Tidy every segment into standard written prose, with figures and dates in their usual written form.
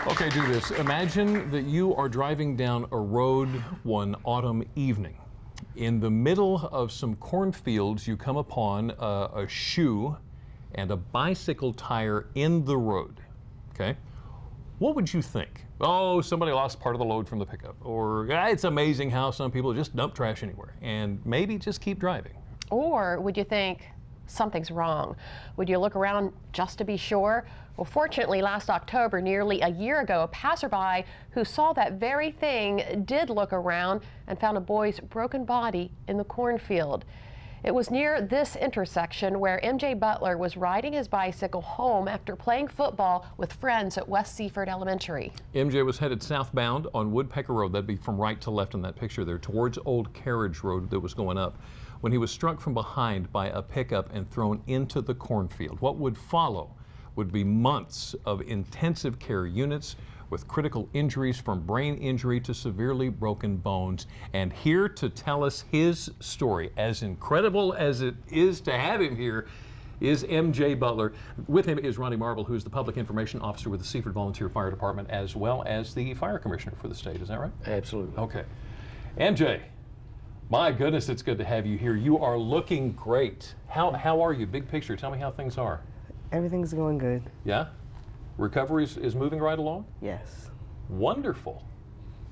Okay, do this. Imagine that you are driving down a road one autumn evening. In the middle of some cornfields, you come upon a shoe and a bicycle tire in the road. Okay? What would you think? Oh, somebody lost part of the load from the pickup. Or it's amazing how some people just dump trash anywhere. And maybe just keep driving. Or would you think something's wrong? Would you look around just to be sure? Well, fortunately, last October, nearly a year ago, a passerby who saw that very thing did look around and found a boy's broken body in the cornfield. It was near this intersection where MJ Butler was riding his bicycle home after playing football with friends at West Seaford Elementary. MJ was headed southbound on Woodpecker Road. That'd be from right to left in that picture there, towards Old Carriage Road that was going up, when he was struck from behind by a pickup and thrown into the cornfield. What would follow would be months of intensive care units with critical injuries from brain injury to severely broken bones. And here to tell us his story, as incredible as it is to have him here, is MJ Butler. With him is Ronnie Marble, who is the Public Information Officer with the Seaford Volunteer Fire Department, as well as the Fire Commissioner for the state. Is that right? Absolutely. Okay. MJ, my goodness, it's good to have you here. You are looking great. How are you? Big picture. Tell me how things are. Everything's going good. Yeah? Recovery is moving right along? Yes. Wonderful.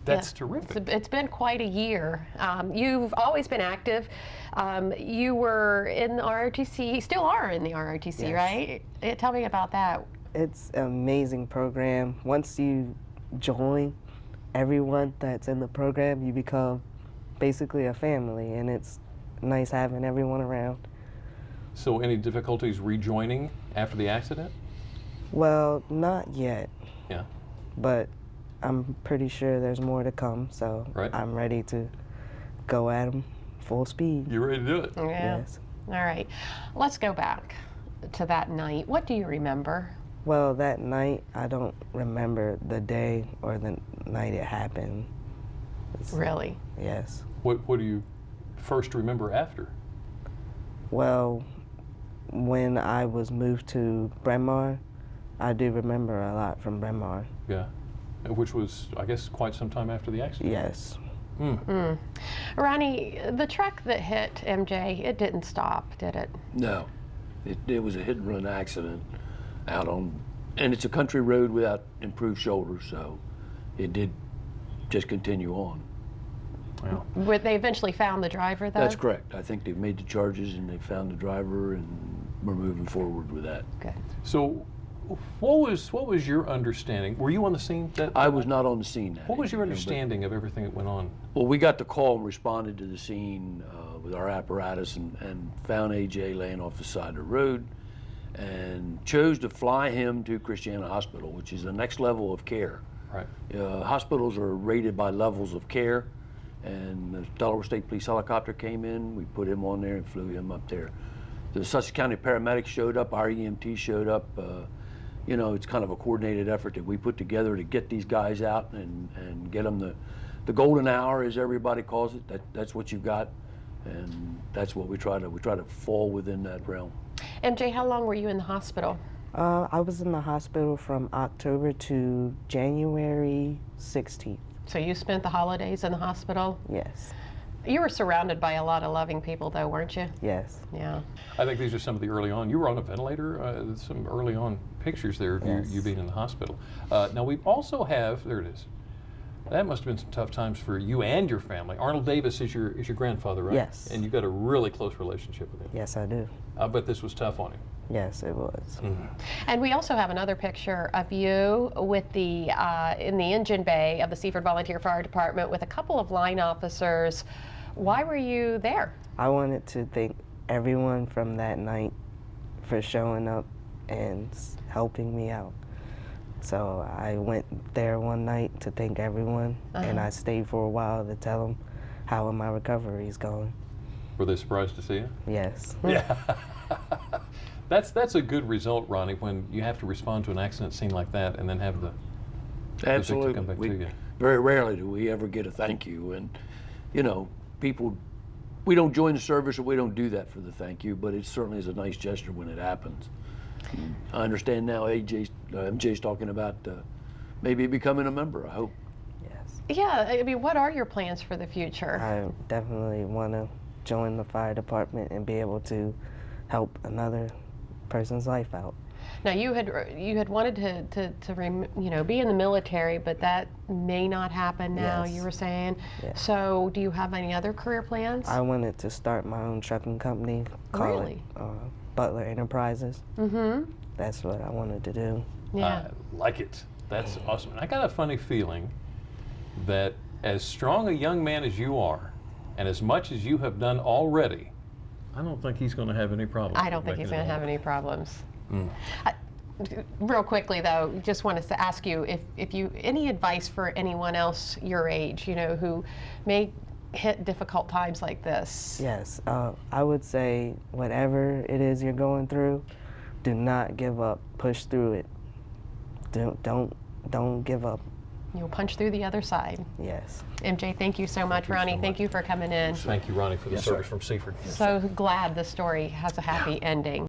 That's Yeah. terrific. It's been quite a year. You've always been active. You were in the ROTC, still are in the ROTC, Yes. right? Tell me about that. It's an amazing program. Once you join everyone that's in the program, you become basically a family, and it's nice having everyone around. So any difficulties rejoining after the accident? Well, not yet, Yeah. but I'm pretty sure there's more to come, so Right. I'm ready to go at them full speed. You ready to do it? Yeah. Yes. All right. Let's go back to that night. What do you remember? Well, that night, I don't remember the day or the night it happened. Really? Yes. What do you first remember after? Well, when I was moved to Bryn Mawr, I do remember a lot from Bryn Mawr. Yeah. Which was, I guess, quite some time after the accident. Yes. Ronnie, the truck that hit MJ, it didn't stop, did it? No, it was a hit and run accident out on, and it's a country road without improved shoulders, so it did just continue on. Wow. They eventually found the driver, though? That's correct. I think they've made the charges and they found the driver, and we're moving forward with that. Good. So what was your understanding? Were you on the scene? I was not on the scene. that What was your evening, but- understanding of everything that went on? Well, we got the call and responded to the scene with our apparatus and found AJ laying off the side of the road and chose to fly him to Christiana Hospital, which is the next level of care. Right. Hospitals are rated by levels of care, and the Delaware State Police helicopter came in. We put him on there and flew him up there. The Sussex County paramedics showed up, our EMT showed up. You know, it's kind of a coordinated effort that we put together to get these guys out and get them the golden hour, as everybody calls it. That's what you've got, and that's what we try to fall within that realm. MJ, how long were you in the hospital? I was in the hospital from October to January 16th. So you spent the holidays in the hospital? Yes. You were surrounded by a lot of loving people, though, weren't you? Yes. Yeah. I think these are some of the early on. You were on a ventilator. Some early on pictures there of Yes. you being in the hospital. Now we also have, there it is. That must have been some tough times for you and your family. Arnold Davis is your grandfather, right? Yes. And you've got a really close relationship with him. Yes, I do. I bet this was tough on him. Yes, it was. And we also have another picture of you with the in the engine bay of the Seaford Volunteer Fire Department with a couple of line officers. Why were you there? I wanted to thank everyone from that night for showing up and helping me out. So I went there one night to thank everyone, and I stayed for a while to tell them how my recovery is going. Were they surprised to see you? Yes. Yeah. That's a good result, Ronnie, when you have to respond to an accident scene like that and then have the Absolutely. victim come back to you. Very rarely do we ever get a thank you, and you know, people, we don't join the service or we don't do that for the thank you, but it certainly is a nice gesture when it happens. I understand now MJ's talking about maybe becoming a member, I hope. Yes. Yeah, I mean, what are your plans for the future? I definitely want to join the fire department and be able to help another person's life out. Now, you had wanted to be in the military, but that may not happen now. Yes. You were saying. Yes. So, do you have any other career plans? I wanted to start my own trucking company, call Really? it Butler Enterprises. Mm-hmm. That's what I wanted to do. Yeah. I like it. That's awesome. And I got a funny feeling that as strong a young man as you are, and as much as you have done already, I don't think he's going to have any problems. I don't think he's going to have any problems. Mm. Real quickly, though, just wanted to ask you if you any advice for anyone else your age, who may hit difficult times like this. Yes, I would say whatever it is you're going through, do not give up. Push through it. Don't give up. You'll punch through the other side. Yes. MJ, thank you so much. Ronnie, thank you for coming in. Thank you, Ronnie, for the Yes, service sir. from Seaford. So glad the story has a happy ending.